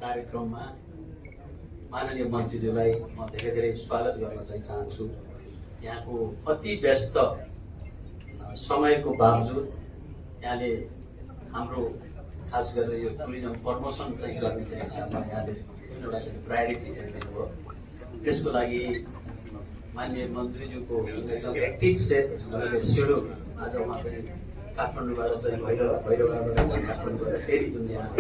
कार्यक्रममा माननीय मन्त्रीज्यूलाई म धेरै धेरै स्वागत गर्न चाहिँ चाहन्छु। यहाँको अति व्यस्त समयको बावजुद यहाँले हाम्रो खास गरेर यो टुरिज्म प्रमोसन चाहिँ गर्ने चाहिँ हिसाबमा यहाँले एउटा चाहिँ प्रायोरिटी चाहिँ दिनुभयो। त्यसको लागि माननीय मन्त्रीज्यूको एकदम हेक्टिक सेड्युल आज उहाँ चाहिँ काठमाडौँबाट चाहिँ भैरवडाबाट चाहिँ काठमाडौँ गएर फेरि जुन यहाँ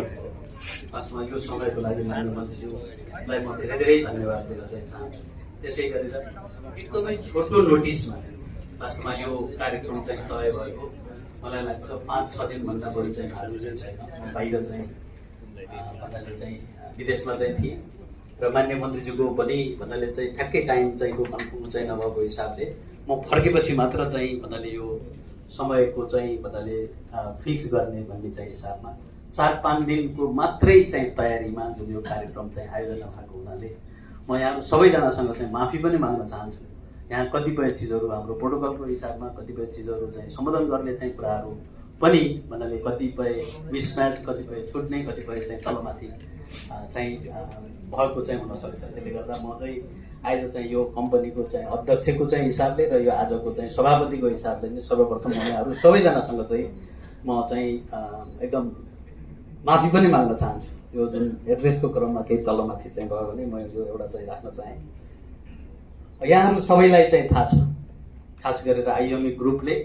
वास्तवमा यो समयको लागि माननीय मन्त्रीज्यूलाई म धेरै धेरै धन्यवाद दिन चाहिँ चाहन्छु। त्यसै गरेर एकदमै छोटो नोटिसमा वास्तवमा यो कार्यक्रम चाहिँ तय भएको मलाई लाग्छ 5-6 दिनभन्दा बढी चाहिँ हाल्नु चाहिँ छैन। म बाहिर चाहिँ भन्नाले चाहिँ विदेशमा चाहिँ थिएँ र मान्य मन्त्रीज्यूको पनि भन्नाले चाहिँ ठ्याक्कै टाइम चाहिँ कन्फर्म चाहिँ नभएको हिसाबले म फर्केपछि मात्र चाहिँ भन्नाले यो समयको चाहिँ भन्नाले फिक्स गर्ने भन्ने चाहिँ हिसाबमा 4-5 दिनको मात्रै चाहिँ तयारीमा जुन यो कार्यक्रम चाहिँ आयोजना भएको हुनाले म यहाँ सबैजनासँग चाहिँ माफी पनि माग्न चाहन्छु। यहाँ कतिपय चिजहरू हाम्रो प्रोटोकलको हिसाबमा कतिपय चिजहरू चाहिँ सम्बोधन गर्ने चाहिँ कुराहरू पनि भन्नाले कतिपय मिसम्याच कतिपय छुट्ने कतिपय चाहिँ तलमाथि चाहिँ भएको चाहिँ हुनसक्छ। त्यसले गर्दा म चाहिँ आज चाहिँ यो कम्पनीको चाहिँ अध्यक्षको चाहिँ हिसाबले र यो आजको चाहिँ सभापतिको हिसाबले नै सर्वप्रथम उहाँहरू सबैजनासँग चाहिँ म चाहिँ एकदम माफी पनि माग्न चाहन्छु। यो जुन एड्रेसको क्रममा केही तलमाथि चाहिँ भयो भने म यो एउटा चाहिँ राख्न चाहेँ। यहाँहरू सबैलाई चाहिँ थाहा छ, खास गरेर आइएमई ग्रुपले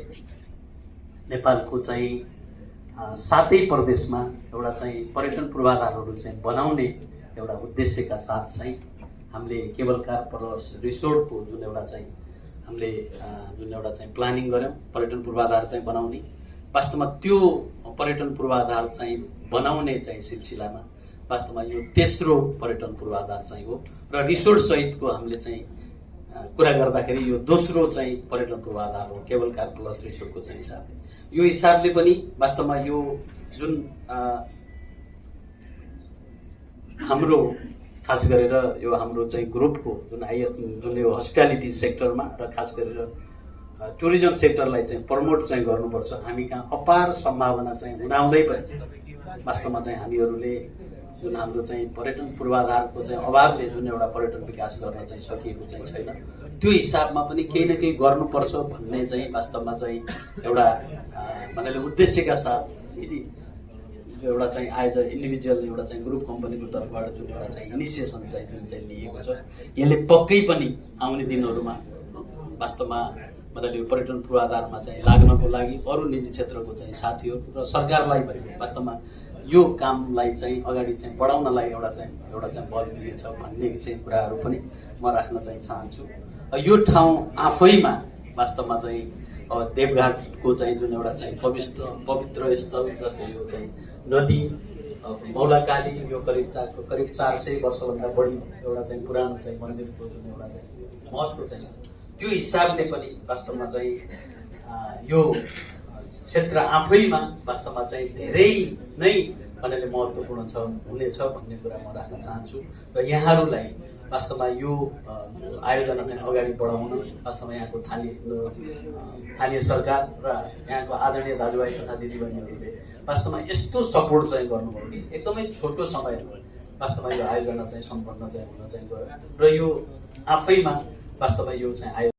नेपालको चाहिँ 7 प्रदेशमा एउटा चाहिँ पर्यटन पूर्वाधारहरू चाहिँ बनाउने एउटा उद्देश्यका साथ चाहिँ हामीले केबल कार प्लस रिसोर्टको जुन एउटा चाहिँ हामीले जुन एउटा चाहिँ प्लानिङ गऱ्यौँ पर्यटन पूर्वाधार चाहिँ बनाउने। वास्तवमा त्यो पर्यटन पूर्वाधार चाहिँ बनाउने चाहिँ सिलसिलामा वास्तवमा यो तेस्रो पर्यटन पूर्वाधार चाहिँ हो र रिसोर्ट सहितको हामीले चाहिँ कुरा गर्दाखेरि यो दोस्रो चाहिँ पर्यटन पूर्वाधार हो केबल कार प्लस रिसोर्टको चाहिँ हिसाबले। यो हिसाबले पनि वास्तवमा यो जुन हाम्रो खास गरेर यो हाम्रो चाहिँ ग्रुपको जुन यो हस्पिटालिटी सेक्टरमा र खास गरेर टुरिज्म सेक्टरलाई चाहिँ प्रमोट चाहिँ गर्नुपर्छ। हामी कहाँ अपार सम्भावना चाहिँ हुँदाहुँदै पनि वास्तवमा चाहिँ हामीहरूले जुन हाम्रो चाहिँ पर्यटन पूर्वाधारको चाहिँ अभावले जुन एउटा पर्यटन विकास गर्न चाहिँ सकिएको चाहिँ छैन, त्यो हिसाबमा पनि केही न केही गर्नुपर्छ भन्ने चाहिँ वास्तवमा चाहिँ एउटा भन्नाले उद्देश्यका साथ निजी एउटा चाहिँ एज अ इन्डिभिजुअल एउटा चाहिँ ग्रुप कम्पनीको तर्फबाट जुन एउटा चाहिँ इनिसिएसन चाहिँ जुन चाहिँ लिएको छ, यसले पक्कै पनि आउने दिनहरूमा वास्तवमा भन्नाले यो पर्यटन पूर्वाधारमा चाहिँ लाग्नको लागि अरू निजी क्षेत्रको चाहिँ साथीहरू र सरकारलाई पनि वास्तवमा यो कामलाई चाहिँ अगाडि चाहिँ बढाउनलाई एउटा चाहिँ बल मिलेछ भन्ने चाहिँ कुराहरू पनि म राख्न चाहिँ चाहन्छु। यो ठाउँ आफैमा वास्तवमा चाहिँ देवघाटको चाहिँ जुन एउटा चाहिँ पवित्र स्थल जस्तो यो चाहिँ नदी मौलाकाली यो करिब 400 वर्षभन्दा बढी एउटा चाहिँ पुरानो चाहिँ मन्दिरको जुन एउटा चाहिँ महत्त्व चाहिँ छ, त्यो हिसाबले पनि वास्तवमा चाहिँ यो क्षेत्र आफैमा वास्तवमा चाहिँ धेरै नै भन्नाले महत्त्वपूर्ण छ हुनेछ भन्ने कुरा म राख्न चाहन्छु। र यहाँहरूलाई वास्तवमा यो आयोजना चाहिँ अगाडि बढाउन वास्तवमा यहाँको स्थानीय सरकार र यहाँको आदरणीय दाजुभाइ तथा दिदीबहिनीहरूले वास्तवमा यस्तो सपोर्ट चाहिँ गर्नुभयो कि एकदमै छोटो समयमा वास्तवमा यो आयोजना चाहिँ सम्पन्न चाहिँ हुन चाहिँ गयो र यो आफैमा वास्तवमा यो चाहिँ